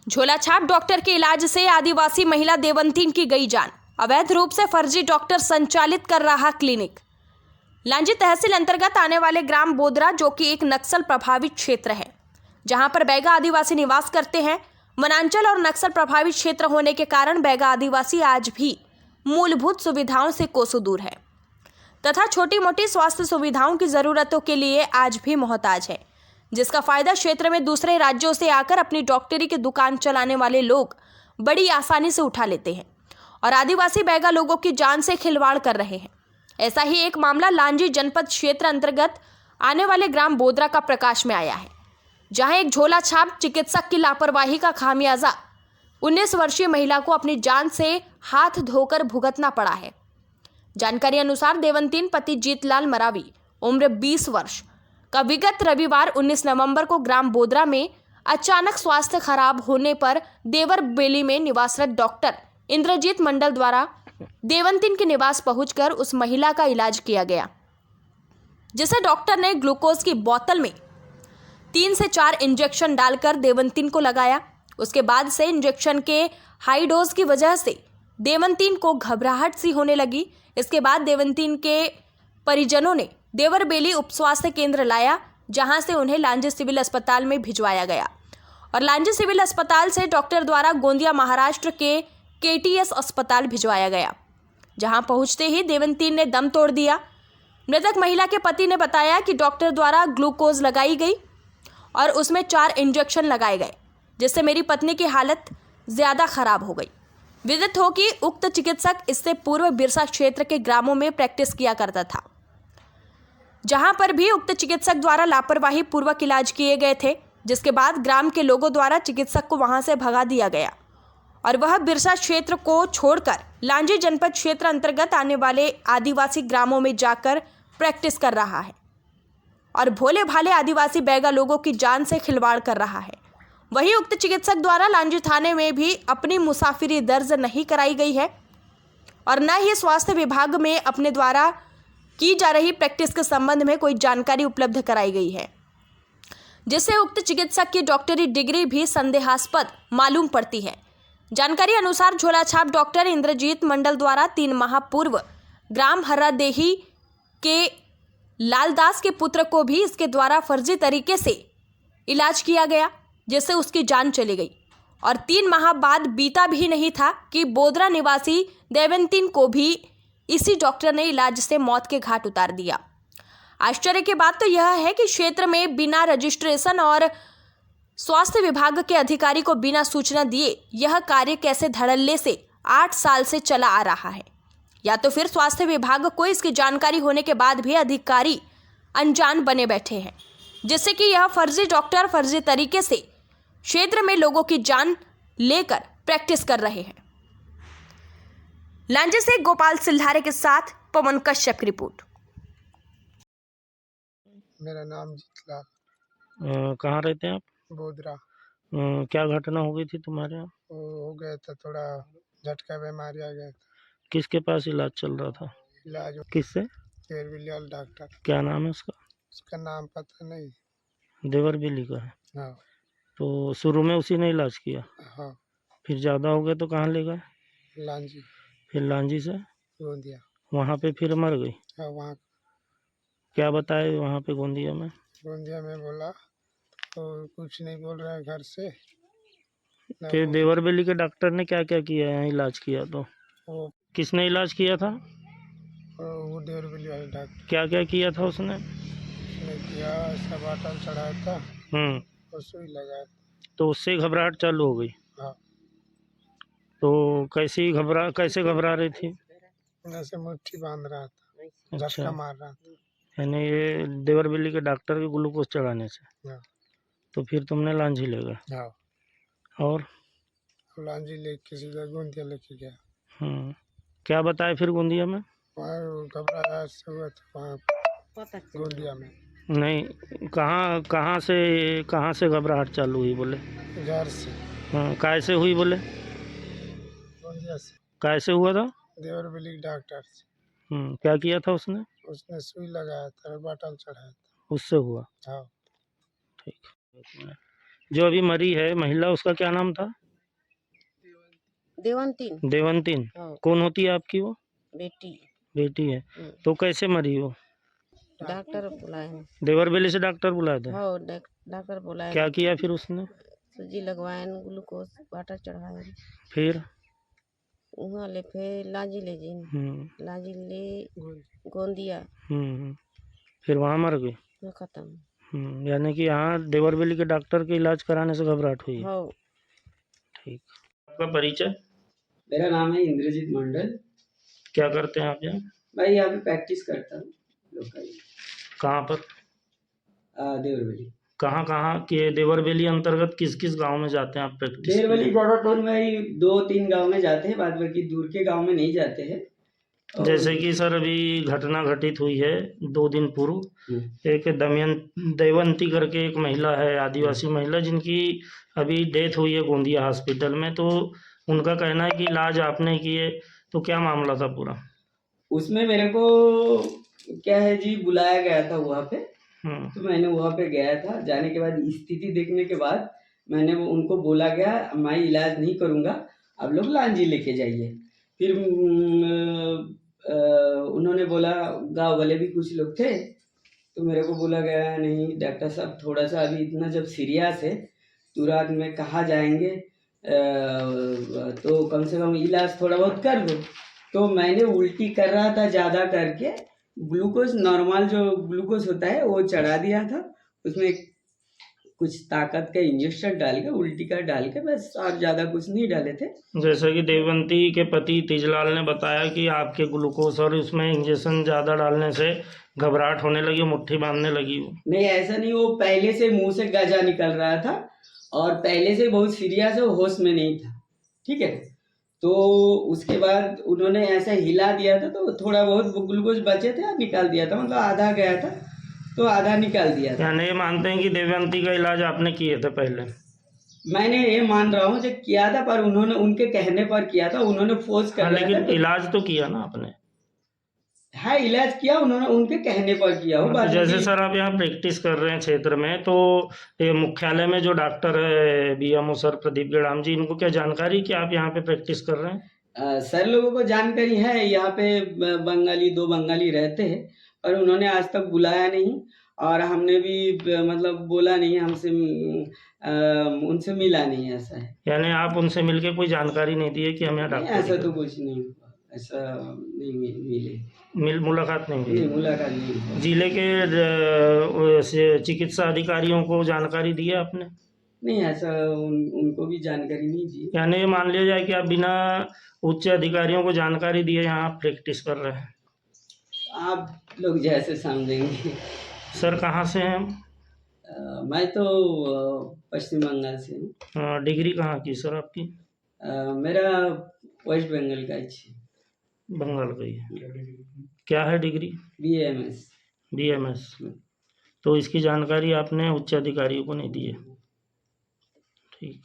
झोलाछाप doctor के इलाज से आदिवासी महिला देवंतीन की गई जान। अवैध रूप से फर्जी डॉक्टर संचालित कर रहा क्लिनिक। लांजी तहसील अंतर्गत आने वाले ग्राम बोदरा, जो कि एक नक्सल प्रभावित क्षेत्र है, जहां पर बैगा आदिवासी निवास करते हैं। वनांचल और नक्सल प्रभावित क्षेत्र होने के कारण बैगा आदिवासी आज भी मूलभूत सुविधाओं से कोसों दूर है तथा छोटी मोटी स्वास्थ्य सुविधाओं की जरूरतों के लिए आज भी मोहताज है, जिसका फायदा क्षेत्र में दूसरे राज्यों से आकर अपनी डॉक्टरी की दुकान चलाने वाले लोग बड़ी आसानी से उठा लेते हैं और आदिवासी बैगा लोगों की जान से खिलवाड़ कर रहे हैं। ऐसा ही एक मामला लांजी जनपद क्षेत्र अंतर्गत आने वाले ग्राम बोदरा का प्रकाश में आया है, जहां एक झोला छाप चिकित्सक की लापरवाही का खामियाजा 19 वर्षीय महिला को अपनी जान से हाथ धोकर भुगतना पड़ा है। जानकारी अनुसार देवंतीन पति जीतलाल मरावी, उम्र 20 वर्ष, का विगत रविवार 19 नवंबर को ग्राम बोदरा में अचानक स्वास्थ्य खराब होने पर देवर बेली में निवासरत डॉक्टर इंद्रजीत मंडल द्वारा देवंतीन के निवास पहुंचकर उस महिला का इलाज किया गया, जिसे डॉक्टर ने ग्लूकोज की बोतल में 3 से 4 इंजेक्शन डालकर देवंतीन को लगाया। उसके बाद से इंजेक्शन के हाई डोज की वजह से देवंतीन को घबराहट सी होने लगी। इसके बाद देवंतीन के परिजनों ने देवर बेली उप स्वास्थ्य केंद्र लाया, जहां से उन्हें लांजी सिविल अस्पताल में भिजवाया गया और लांजी सिविल अस्पताल से डॉक्टर द्वारा गोंदिया महाराष्ट्र के केटीएस अस्पताल भिजवाया गया, जहां पहुंचते ही देवंतीन ने दम तोड़ दिया। मृतक महिला के पति ने बताया कि डॉक्टर द्वारा ग्लूकोज लगाई गई और उसमें 4 इंजेक्शन लगाए गए, जिससे मेरी पत्नी की हालत ज़्यादा खराब हो गई। विदित हो कि उक्त चिकित्सक इससे पूर्व बिरसा क्षेत्र के ग्रामों में प्रैक्टिस किया करता था, जहां पर भी उक्त चिकित्सक द्वारा लापरवाही पूर्वक इलाज किए गए थे, जिसके बाद ग्राम के लोगों द्वारा चिकित्सक को वहां से भगा दिया गया और वह बिरसा क्षेत्र को छोड़कर लांजी जनपद क्षेत्र अंतर्गत आने वाले आदिवासी ग्रामों में जाकर प्रैक्टिस कर रहा है और भोले भाले आदिवासी बैगा लोगों की जान से खिलवाड़ कर रहा है। वहीं उक्त चिकित्सक द्वारा लांजी थाने में भी अपनी मुसाफिरी दर्ज नहीं कराई गई है और न ही स्वास्थ्य विभाग में अपने द्वारा की जा रही प्रैक्टिस के संबंध में कोई जानकारी उपलब्ध कराई गई है, जिससे उक्त चिकित्सक की डॉक्टरी डिग्री भी संदेहास्पद मालूम पड़ती है। जानकारी अनुसार झोलाछाप डॉक्टर इंद्रजीत मंडल द्वारा 3 माह पूर्व ग्राम हर्रादेही के लालदास के पुत्र को भी इसके द्वारा फर्जी तरीके से इलाज किया गया, जिससे उसकी जान चली गई और 3 माह बाद बीता भी नहीं था कि बोदरा निवासी देवंतीन को भी इसी डॉक्टर ने इलाज से मौत के घाट उतार दिया। आश्चर्य की बात तो यह है कि क्षेत्र में बिना रजिस्ट्रेशन और स्वास्थ्य विभाग के अधिकारी को बिना सूचना दिए यह कार्य कैसे धड़ल्ले से 8 साल से चला आ रहा है, या तो फिर स्वास्थ्य विभाग को इसकी जानकारी होने के बाद भी अधिकारी अनजान बने बैठे हैं, जिससे कि यह फर्जी डॉक्टर फर्जी तरीके से क्षेत्र में लोगों की जान लेकर प्रैक्टिस कर रहे हैं। लांजी से गोपाल सिल्हारे के साथ पवन कश्यप की रिपोर्ट। मेरा नाम जीतलाल। कहाँ रहते हैं आप? बोदरा। क्या घटना हो गई थी तुम्हारे यहाँ? वो हो गया था, थोड़ा झटका बीमारी आ गया था। किसके पास इलाज चल रहा था? इलाज किससे? देवरबिलियल डॉक्टर। क्या नाम है उसका? उसका नाम पता नहीं। देवर बिली का है। हाँ। तो शुरू में उसी ने इलाज किया, हाँ। फिर ज़्यादा हो गया तो कहाँ ले गए? लांजी। फिर लांजी से गोंदिया। वहाँ पे फिर मर गई। हाँ, वहाँ क्या बताए वहाँ पे गोंदिया में? गोंदिया में बोला तो कुछ नहीं बोल रहा है घर से। फिर देवर बिली के डॉक्टर ने क्या क्या किया यहाँ इलाज किया? तो वो किसने इलाज किया था? वो देवरबिलियल डॉक्टर। क्या क्या किया था उसने? उसने किया, ऐसा बाटल चढ़ाया था और सुई लगाया था। तो उससे घबराहट चालू हो गई। हाँ। तो कैसे घबरा रही थी? ऐसे मुट्ठी बांध रहा था, अच्छा, झटका मार रहा था। यानी ये देवर बिल्ली के डॉक्टर के ग्लूकोज चढ़ाने से। हाँ। तो फिर तुमने लांझी ले गए। हाँ। और लांजी लेके सीधा गोंदिया लेके गया। क्या बताए फिर गोंदिया में? वहाँ घबराहट से हुआ था वहाँ गोंदिया में। नहीं, कहाँ से घबराहट चालू हुई बोले? घर से। कैसे हुई बोले? गोंदिया से। कैसे हुआ था? देवर बिली डॉक्टर से। क्या किया था उसने? उसने सुई लगाया था, बाटल चढ़ाया था। उससे हुआ? हाँ। ठीक। जो अभी मरी है महिला, उसका क्या नाम था? देवंतीन। देवंतीन। हाँ, कौन होती है आपकी वो? बेटी। बेटी है। तो कैसे मरी वो? डॉक्टर बुलाए हैं। देवरबेली से डॉक्टर बुलाए थे? हाँ, डॉक्टर बुलाए। क्या किया फिर उसने? सूजी लगवाए, ग्लूकोज वाटर चढ़ाए। फिर? वहाँ ले फिर लांजी ले जी, लांजी ले गोंदिया, फिर वहाँ मर गई। वो खत्म। यानी कि यहाँ देवरबेली के डॉक्टर के इलाज कराने से घबराहट हुई है। हाँ। ठीक। आपका परिचय? मेरा नाम है इंद्रजीत मंडल। क्या करते हैं आप यहाँ? मैं यहाँ पे प्रैक्टिस करता हूँ लोकल। कहाँ पर? देवरबेली। कहाँ कहाँ के देवरबेली अंतर्गत किस किस गांव में जाते हैं आप प्रैक्टिस? देवरबेली ज़्यादातर में ही 2-3 गांव में जाते हैं, बाद बाकी दूर के गांव में नहीं जाते हैं। जैसे कि सर अभी घटना घटित हुई है 2 दिन पूर्व, एक देवंती करके एक महिला है, आदिवासी महिला, जिनकी अभी डेथ हुई है गोंदिया हॉस्पिटल में। तो उनका कहना है कि इलाज आपने किए, तो क्या मामला था पूरा? उसमें मेरे को क्या है जी, बुलाया गया था वहाँ पे। तो मैंने वहाँ पे गया था। जाने के बाद स्थिति देखने के बाद मैंने उनको बोला गया, मैं इलाज नहीं करूँगा, आप लोग लांजी लेके जाइए। फिर उन्होंने बोला, गांव वाले भी कुछ लोग थे, तो मेरे को बोला गया नहीं डॉक्टर साहब, थोड़ा सा अभी इतना जब सीरियस है तुरंत में कहाँ जाएंगे, तो कम से कम इलाज थोड़ा बहुत कर दो। तो मैंने उल्टी कर रहा था ज़्यादा करके, ग्लूकोज नॉर्मल जो ग्लूकोज होता है वो चढ़ा दिया था, उसमें कुछ ताकत का इंजेक्शन डाल के, उल्टी का डाल के, बस और ज़्यादा कुछ नहीं डाले थे। जैसा कि देवंती के पति तीजलाल ने बताया कि आपके ग्लूकोज और उसमें इंजेक्शन ज़्यादा डालने से घबराहट होने लगी, मुट्ठी बांधने लगी। नहीं, ऐसा नहीं, वो पहले से मुंह से गजा निकल रहा था और पहले से बहुत सीरियस है, होश में नहीं था। ठीक है, तो उसके बाद उन्होंने ऐसा हिला दिया था, तो थोड़ा बहुत ग्लूकोज बचे थे, निकाल दिया था, मतलब आधा गया था तो आधा निकाल दिया था। यानी ये मानते हैं कि देवंती का इलाज आपने किए थे पहले? मैंने ये मान रहा हूँ जो किया था, पर उन्होंने उनके कहने पर किया था, उन्होंने फोर्स कर दिया था। लेकिन इलाज तो किया ना आपने? हाँ, इलाज किया उन्होंने, उनके कहने पर किया हो। तो जैसे सर आप यहाँ प्रैक्टिस कर रहे हैं क्षेत्र में, तो ये मुख्यालय में जो डॉक्टर है बीएमओ सर प्रदीप गेड़ाम जी, इनको क्या जानकारी कि आप यहाँ पे प्रैक्टिस कर रहे हैं? सर लोगों को जानकारी है, यहाँ पे बंगाली 2 बंगाली रहते हैं, पर उन्होंने आज तक बुलाया नहीं और हमने भी मतलब बोला नहीं, हमसे उनसे मिला नहीं, ऐसा है। यानी आप उनसे मिलके कोई जानकारी नहीं दी है कि हम यहाँ डॉक्टर? ऐसा तो कुछ नहीं हुआ, ऐसा नहीं मिले, मुलाकात नहीं हुई? नहीं, मुलाकात नहीं हुई। जिले के चिकित्सा अधिकारियों को जानकारी दी है आपने? नहीं, ऐसा उनको भी जानकारी नहीं दी। यानी ये मान लिया जाए कि आप बिना उच्च अधिकारियों को जानकारी दिए यहाँ प्रैक्टिस कर रहे हैं? आप लोग जैसे समझेंगे। सर कहाँ से हैं हम? मैं तो पश्चिम बंगाल से हूँ। डिग्री कहाँ की सर आपकी? मेरा वेस्ट बंगाल का है। बंगाल का ही है। क्या है डिग्री? BAMS। BMS। तो इसकी जानकारी आपने उच्च अधिकारियों को नहीं दी है? ठीक।